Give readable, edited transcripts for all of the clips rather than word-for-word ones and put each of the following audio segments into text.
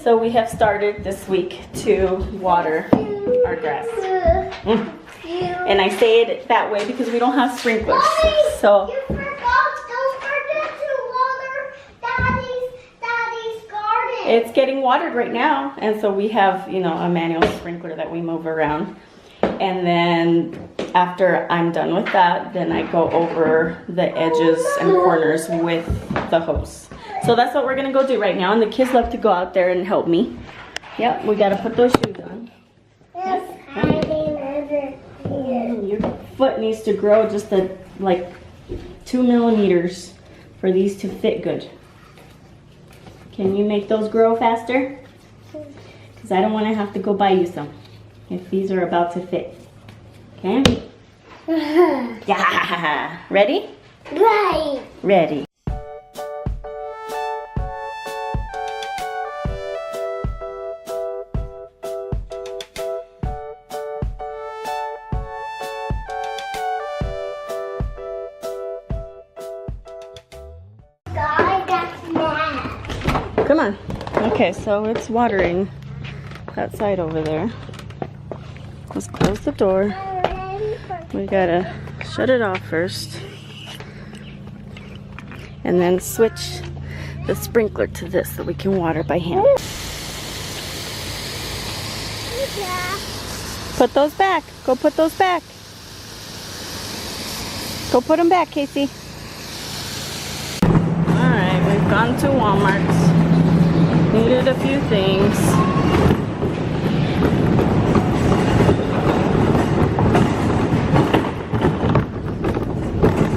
So we have started this week to water our grass. And I say it that way because we don't have sprinklers. So you don't forget to water Daddy's garden. it's getting watered right now. And so we have, you know, a manual sprinkler that we move around. And then after I'm done with that, then I go over the edges and corners with the hose. So that's what we're gonna go do right now. And the kids love to go out there and help me. Yep, we gotta put those shoes on. Your foot needs to grow just like 2 millimeters for these to fit good. Can you make those grow faster? Because I don't want to have to go buy you some if these are about to fit. Okay? Yeah. Ready? Right. Ready. Come on. Okay, so it's watering that side over there. Let's close the door. We gotta shut it off first. And then switch the sprinkler to this so we can water by hand. Put those back. Go put those back. Go put them back, Casey. Alright, we've gone to Walmart. Needed a few things.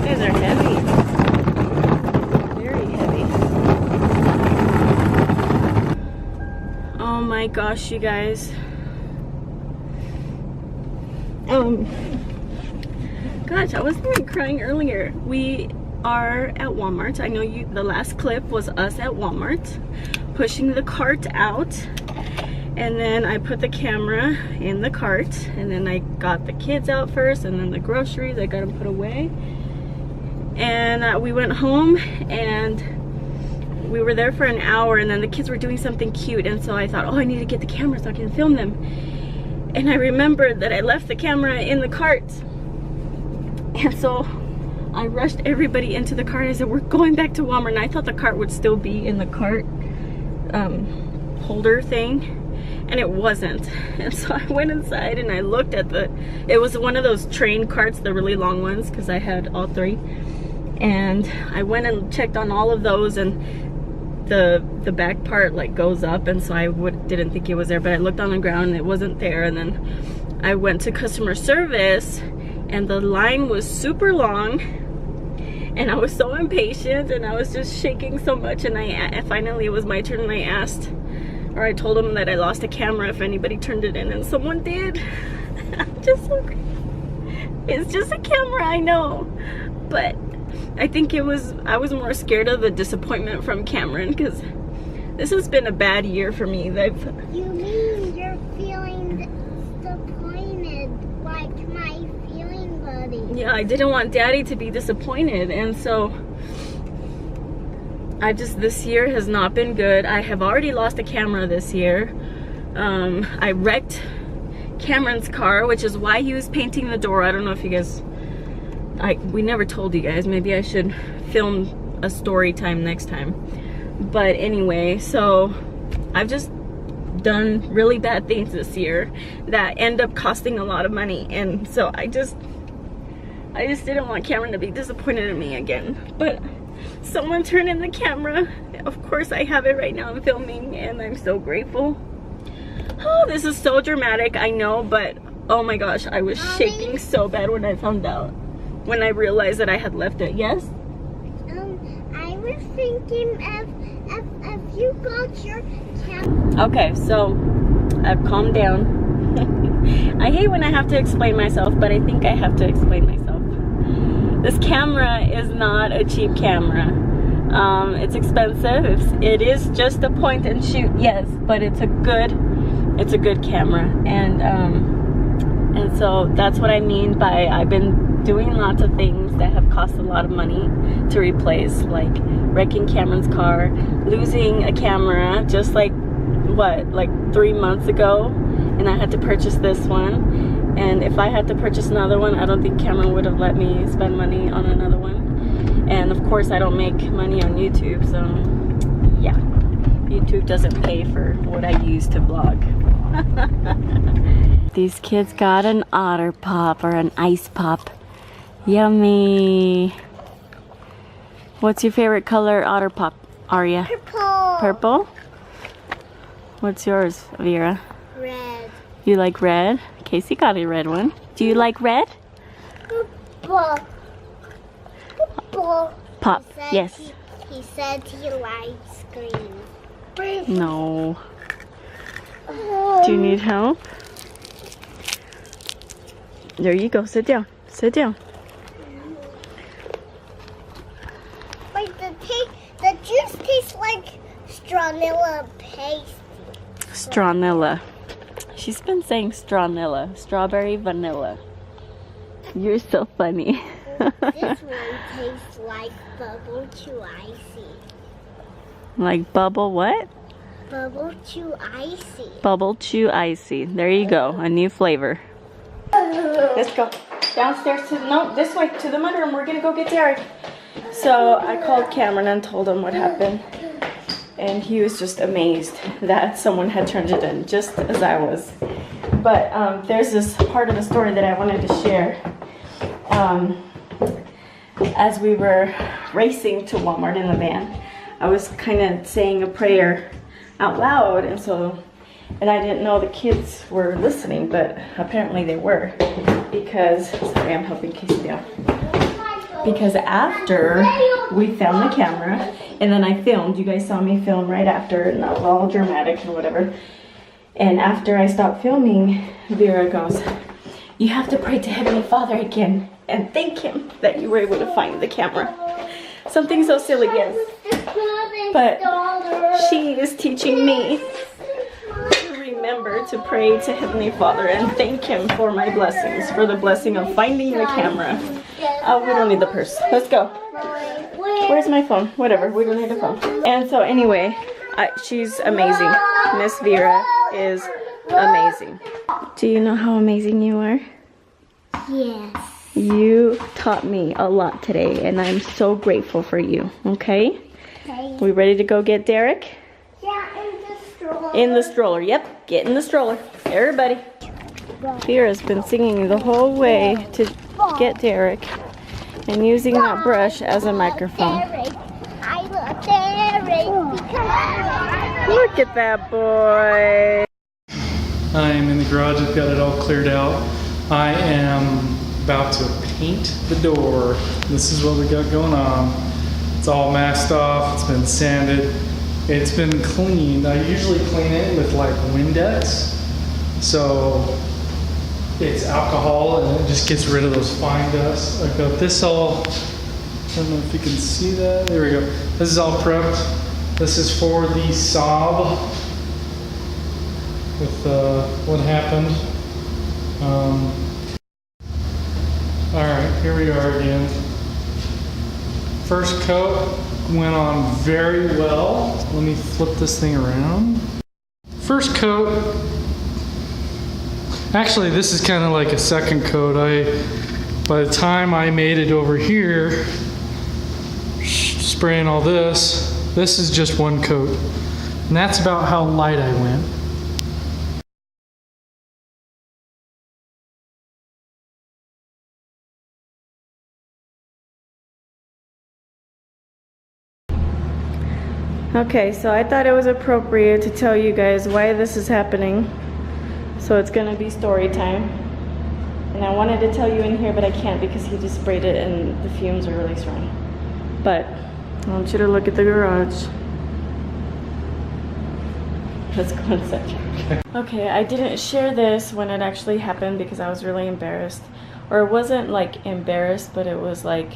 These are heavy. Very heavy. Oh my gosh, you guys. Gosh, I wasn't even crying earlier. We are at Walmart. I know the last clip was us at Walmart pushing the cart out, and then I put the camera in the cart, and then I got the kids out first, and then the groceries I got them put away, and we went home and we were there for an hour, and then the kids were doing something cute, and so I thought, oh, I need to get the camera so I can film them. And I remembered that I left the camera in the cart, and so I rushed everybody into the cart. I said, we're going back to Walmart, and I thought the cart would still be in the cart holder thing, and it wasn't. And so I went inside and I looked at it was one of those train carts, the really long ones, because I had all three, and I went and checked on all of those, and the back part like goes up, and so I didn't think it was there, but I looked on the ground and it wasn't there. And then I went to customer service, and the line was super long, and I was so impatient, and I was just shaking so much, and finally it was my turn, and I asked, or I told them that I lost a camera if anybody turned it in, and someone did. I'm just so grateful. It's just a camera, I know, but I think I was more scared of the disappointment from Cameron, because this has been a bad year for me. You mean you're feeling disappointed like my feeling buddy? Yeah, I didn't want Daddy to be disappointed, and so this year has not been good. I have already lost a camera this year. I wrecked Cameron's car, which is why he was painting the door. I don't know if you guys, we never told you guys. Maybe I should film a story time next time. But anyway, so I've just done really bad things this year that end up costing a lot of money, and so I just didn't want Cameron to be disappointed in me again. But someone turned in the camera. Of course, I have it right now. I'm filming, and I'm so grateful. Oh, this is so dramatic, I know, but oh my gosh, I was shaking so bad when I found out, when I realized that I had left it. Yes? I was thinking if you got your camera. Okay, so I've calmed down. I hate when I have to explain myself, but I think I have to explain myself. This camera is not a cheap camera. It's expensive. It is just a point and shoot, yes, but it's a good camera, and so that's what I mean by I've been doing lots of things that have cost a lot of money to replace, like wrecking Cameron's car, losing a camera just like, what, like 3 months ago, and I had to purchase this one. And if I had to purchase another one, I don't think Cameron would have let me spend money on another one. And of course I don't make money on YouTube, so yeah, YouTube doesn't pay for what I use to vlog. These kids got an otter pop or an ice pop. Yummy. What's your favorite color otter pop, Aria? Purple. Purple? What's yours, Vera? Red. You like red? Casey got a red one. Do you like red? Purple. Purple. Pop, yes. He said he likes green. No. Do you need help? There you go. Sit down. Sit down. Wait, the juice tastes like strawvanilla paste. Strawvanilla. She's been saying strawvanilla. Strawberry vanilla. You're so funny. This one tastes like bubble chew icy. Like bubble what? Bubble chew icy. Bubble chew icy. There you go. A new flavor. Let's go downstairs to, no, this way to the mudroom. We're gonna go get Derek. So I called Cameron and told him what happened. And he was just amazed that someone had turned it in, just as I was. But there's this part of the story that I wanted to share. As we were racing to Walmart in the van, I was kind of saying a prayer out loud, and I didn't know the kids were listening, but apparently they were, because, sorry, I'm helping Casey down. Because after we found the camera, and then I filmed, you guys saw me film right after, and that was all dramatic and whatever. And after I stopped filming, Vera goes, "You have to pray to Heavenly Father again and thank Him that you were able to find the camera." Something so silly, yes. But she is teaching me to remember to pray to Heavenly Father and thank Him for my blessings, for the blessing of finding the camera. Oh, we don't need the purse. Let's go. Where's my phone? Whatever, we don't need a phone. And so anyway, she's amazing. Miss Vera is amazing. Do you know how amazing you are? Yes. You taught me a lot today, and I'm so grateful for you, okay? Okay. We ready to go get Derek? Yeah, in the stroller. In the stroller, yep. Get in the stroller. Everybody. Vera's been singing the whole way to get Derek and using that brush as a microphone. I love Derek because Look at that boy. I am in the garage. I've got it all cleared out. I am about to paint the door. This is what we got going on. It's all masked off. It's been sanded. It's been cleaned. I usually clean it with like Windex. So it's alcohol and it just gets rid of those fine dust. I've got this all, I don't know if you can see that. There we go. This is all prepped. This is for the Saab with what happened. Alright, here we are again. First coat went on very well. Let me flip this thing around. First coat, actually this is kind of like a second coat. By the time I made it over here, spraying all this is just one coat. And that's about how light I went. Okay, so I thought it was appropriate to tell you guys why this is happening. So it's gonna be story time. And I wanted to tell you in here, but I can't because he just sprayed it and the fumes are really strong. But I want you to look at the garage. Let's go inside. Okay, I didn't share this when it actually happened because I was really embarrassed. Or it wasn't like embarrassed, but it was like,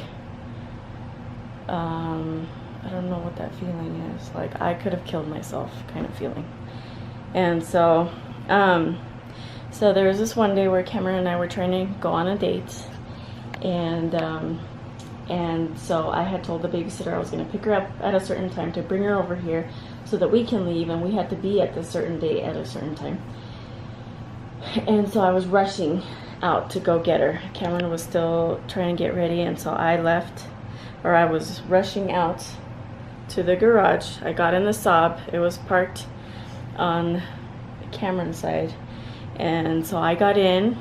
I don't know what that feeling is. Like I could have killed myself kind of feeling. And so, so there was this one day where Cameron and I were trying to go on a date. And so I had told the babysitter I was going to pick her up at a certain time to bring her over here so that we can leave, and we had to be at this certain date at a certain time. And so I was rushing out to go get her. Cameron was still trying to get ready, and so I left, or I was rushing out to the garage. I got in the Saab. It was parked on Cameron's side, and so I got in.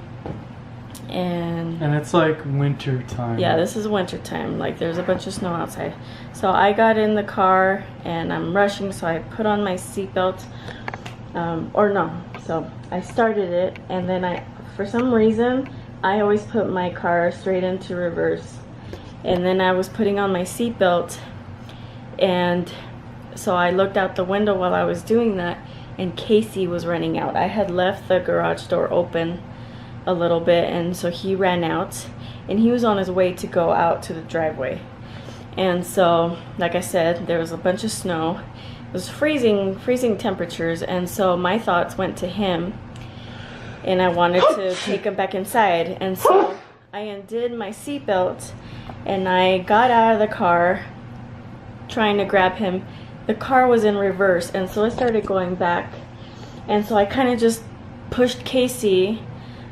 And it's like winter time. Yeah, this is winter time. Like, there's a bunch of snow outside. So I got in the car and I'm rushing, so I put on my seatbelt. So I started it, and then for some reason, I always put my car straight into reverse. And then I was putting on my seatbelt, and so I looked out the window while I was doing that, and Casey was running out. I had left the garage door open a little bit, and so he ran out, and he was on his way to go out to the driveway. And so, like I said, there was a bunch of snow. It was freezing temperatures, and so my thoughts went to him, and I wanted to take him back inside. And so I undid my seatbelt, and I got out of the car trying to grab him. The car was in reverse, and so I started going back, and so I kind of just pushed Casey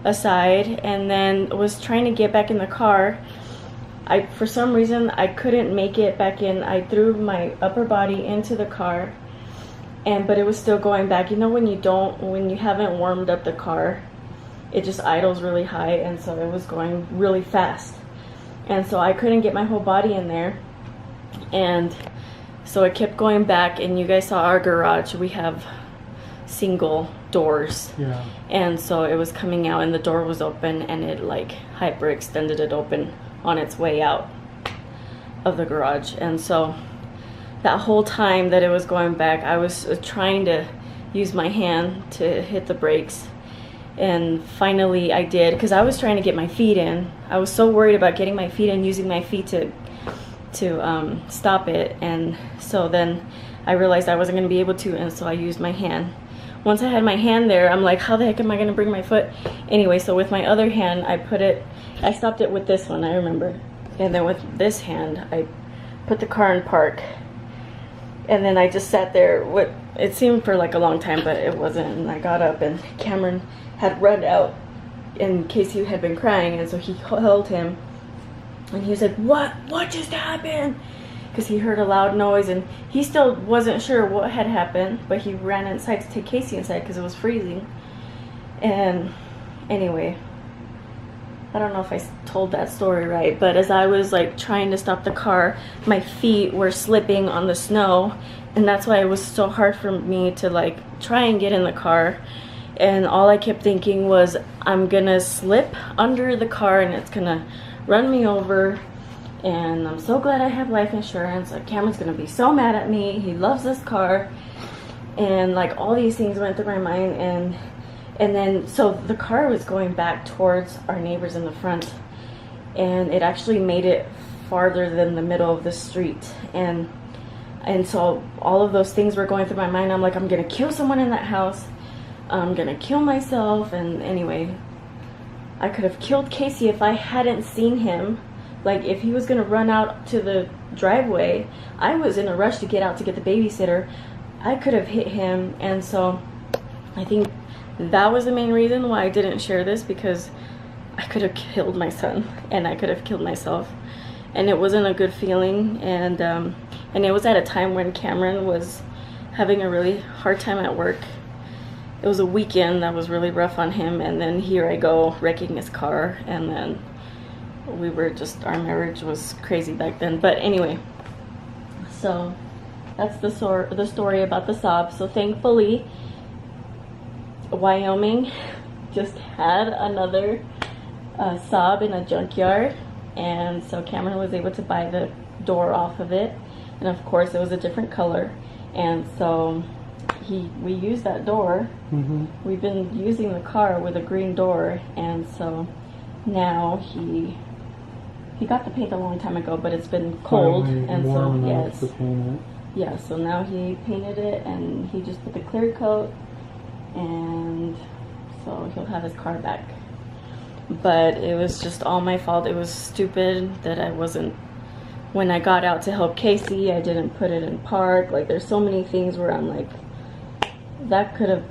aside and then was trying to get back in the car. For some reason I couldn't make it back in. I threw my upper body into the car, but it was still going back. You know, when you haven't warmed up the car, it just idles really high, and so it was going really fast, and so I couldn't get my whole body in there. And so it kept going back, and you guys saw our garage. We have single doors. Yeah. And so it was coming out, and the door was open, and it like hyperextended it open on its way out of the garage. And so that whole time that it was going back, I was trying to use my hand to hit the brakes, and finally I did, because I was trying to get my feet in. I was so worried about getting my feet in, using my feet to stop it. And so then I realized I wasn't going to be able to, and so I used my hand. Once I had my hand there, I'm like, how the heck am I going to bring my foot? Anyway, so with my other hand, I stopped it with this one, I remember. And then with this hand, I put the car in park. And then I just sat there. It seemed for like a long time, but it wasn't. And I got up, and Cameron had run out in case he had been crying. And so he held him. And he was like, what just happened? Because he heard a loud noise, and he still wasn't sure what had happened, but he ran inside to take Casey inside because it was freezing. And anyway, I don't know if I told that story right, but as I was like trying to stop the car, my feet were slipping on the snow, and that's why it was so hard for me to like try and get in the car. And all I kept thinking was, I'm gonna slip under the car and it's gonna run me over. And I'm so glad I have life insurance. Like, Cameron's gonna be so mad at me. He loves this car. And like all these things went through my mind. And then, so the car was going back towards our neighbors in the front. And it actually made it farther than the middle of the street. And so all of those things were going through my mind. I'm like, I'm gonna kill someone in that house. I'm gonna kill myself. And anyway, I could have killed Casey if I hadn't seen him. Like, if he was going to run out to the driveway, I was in a rush to get out to get the babysitter. I could have hit him. And so I think that was the main reason why I didn't share this, because I could have killed my son and I could have killed myself. And it wasn't a good feeling. And it was at a time when Cameron was having a really hard time at work. It was a weekend that was really rough on him. And then here I go wrecking his car. And then we were just, our marriage was crazy back then. But anyway, so that's the story about the Saab. So thankfully, Wyoming just had another Saab in a junkyard, and so Cameron was able to buy the door off of it, and of course it was a different color, and so we used that door. We've been using the car with a green door, and so now he got the paint a long time ago, but it's been cold, and so yeah, so now he painted it, and he just put the clear coat, and so he'll have his car back. but it was just all my fault. It was stupid that I wasn't, when I got out to help Casey, I didn't put it in park. Like, there's so many things where I'm like, that could have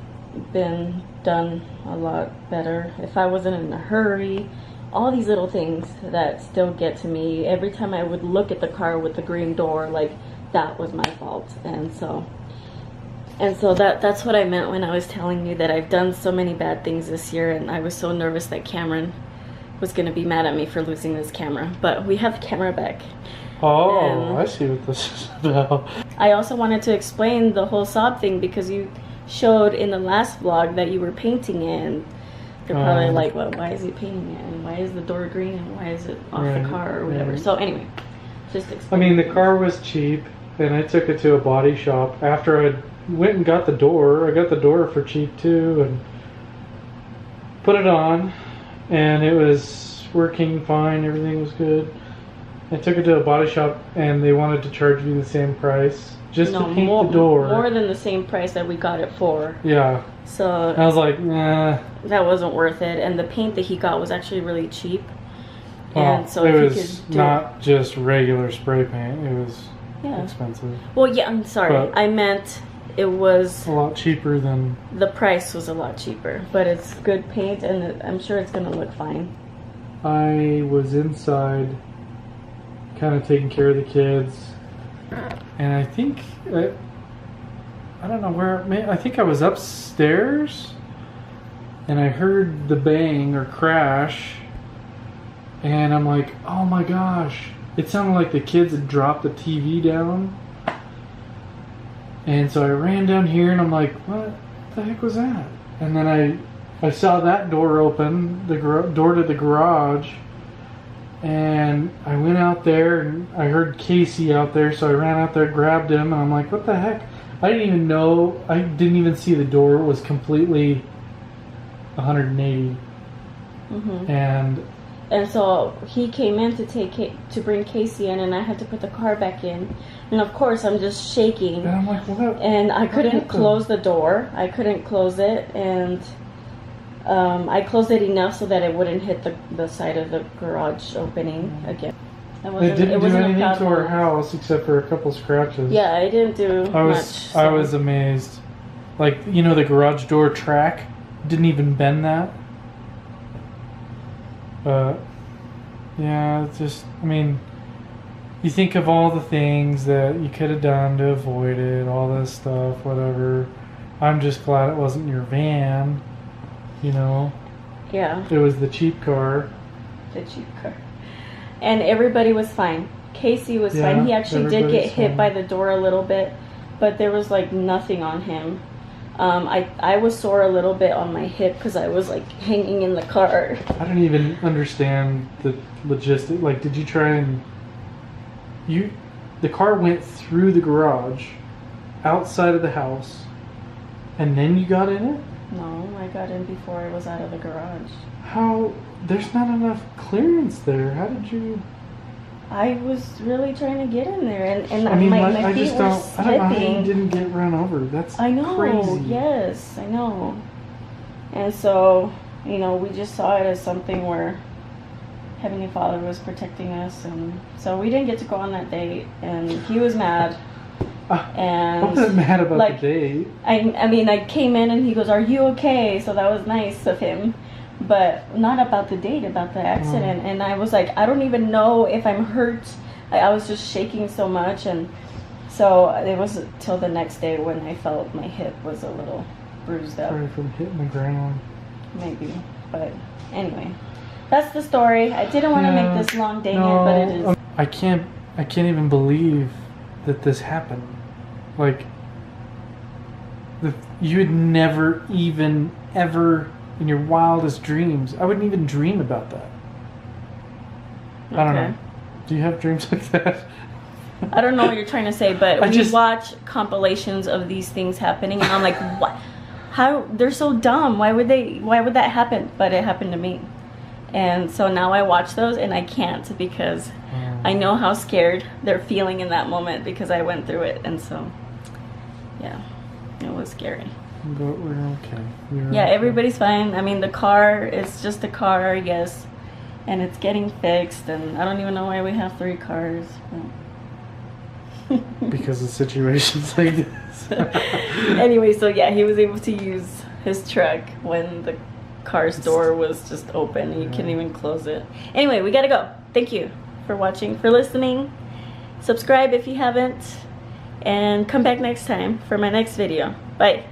been done a lot better if I wasn't in a hurry. All these little things that still get to me. Every time I would look at the car with the green door, like, that was my fault. And so that's what I meant when I was telling you that I've done so many bad things this year, and I was so nervous that Cameron was going to be mad at me for losing this camera. But we have the camera back. Oh, I see what this is about. I also wanted to explain the whole Saab thing because you showed in the last vlog that you were painting it, and they're probably like, well, why is he painting it, and why is the door green, and why is it off the car or whatever. So anyway, just explain. I mean, the car was cheap, and I took it to a body shop. After I went and got the door, I got the door for cheap too, and put it on, and it was working fine, everything was good. I took it to a body shop, and they wanted to charge me the same price just to paint the door. More than the same price that we got it for. Yeah. So I was like, nah. That wasn't worth it, and the paint that he got was actually really cheap. And so it if was he could not just regular spray paint, it was expensive. Well, yeah, I'm sorry. But I meant it was a lot cheaper than... The price was a lot cheaper, but it's good paint, and I'm sure it's going to look fine. I was inside kind of taking care of the kids, and I think... I don't know where, I think I was upstairs and I heard the bang or crash, and I'm like, oh my gosh, it sounded like the kids had dropped the TV down. And so I ran down here and I'm like, what the heck was that? And then I saw that door open, the door to the garage, and I went out there and I heard Casey out there, so I ran out there, grabbed him, and I'm like, what the heck? I didn't even know, I didn't even see the door was completely 180. And so he came in to bring Casey in, and I had to put the car back in. And of course I'm just shaking. And I'm like, what? And I couldn't close the door. I couldn't close it, and I closed it enough so that it wouldn't hit the side of the garage opening again. It didn't do anything to our house except for a couple scratches. Yeah, I didn't do much. I was amazed. Like, you know, the garage door track didn't even bend that. But yeah, it's just, I mean, you think of all the things that you could have done to avoid it, all this stuff, whatever. I'm just glad it wasn't your van, you know. Yeah. It was the cheap car. The cheap car. And everybody was fine. Casey was fine. He actually did get hit by the door a little bit, but there was like nothing on him. I was sore a little bit on my hip because I was like hanging in the car. I don't even understand the logistics. Like, did you try and... The car went through the garage, outside of the house, and then you got in it? No, I got in before I was out of the garage. How? There's not enough clearance there. How did you... I was really trying to get in there, and I mean, my feet were I slipping. don't know how you didn't get run over. That's I know, crazy. Yes, I know. And so, you know, we just saw it as something where Heavenly Father was protecting us, and so we didn't get to go on that date, and he was mad. And I wasn't mad about the date. I mean, I came in and he goes, "Are you okay?" So that was nice of him. But not about the date, about the accident. And I was like, I don't even know if I'm hurt. I was just shaking so much. And so it was till the next day when I felt my hip was a little bruised up. Probably from hitting the ground. Maybe. But anyway, that's the story. I didn't want to make this long, dang it, but it is. I can't even believe that this happened. Like, you would never even, ever... in your wildest dreams, I wouldn't even dream about that. Okay. I don't know. Do you have dreams like that? I don't know what you're trying to say, but we watch compilations of these things happening, and I'm like, what? How? They're so dumb. Why would that happen? But it happened to me. And so now I watch those, and I can't because I know how scared they're feeling in that moment because I went through it. And so, yeah, it was scary. But we're okay. Yeah, everybody's fine. I mean, the car is just a car, yes, and it's getting fixed. And I don't even know why we have 3 cars. Because of situations like this. Anyway, so yeah, he was able to use his truck when the car's door was just open. You couldn't even close it. Anyway, we gotta go. Thank you for watching, for listening. Subscribe if you haven't, and come back next time for my next video. Bye.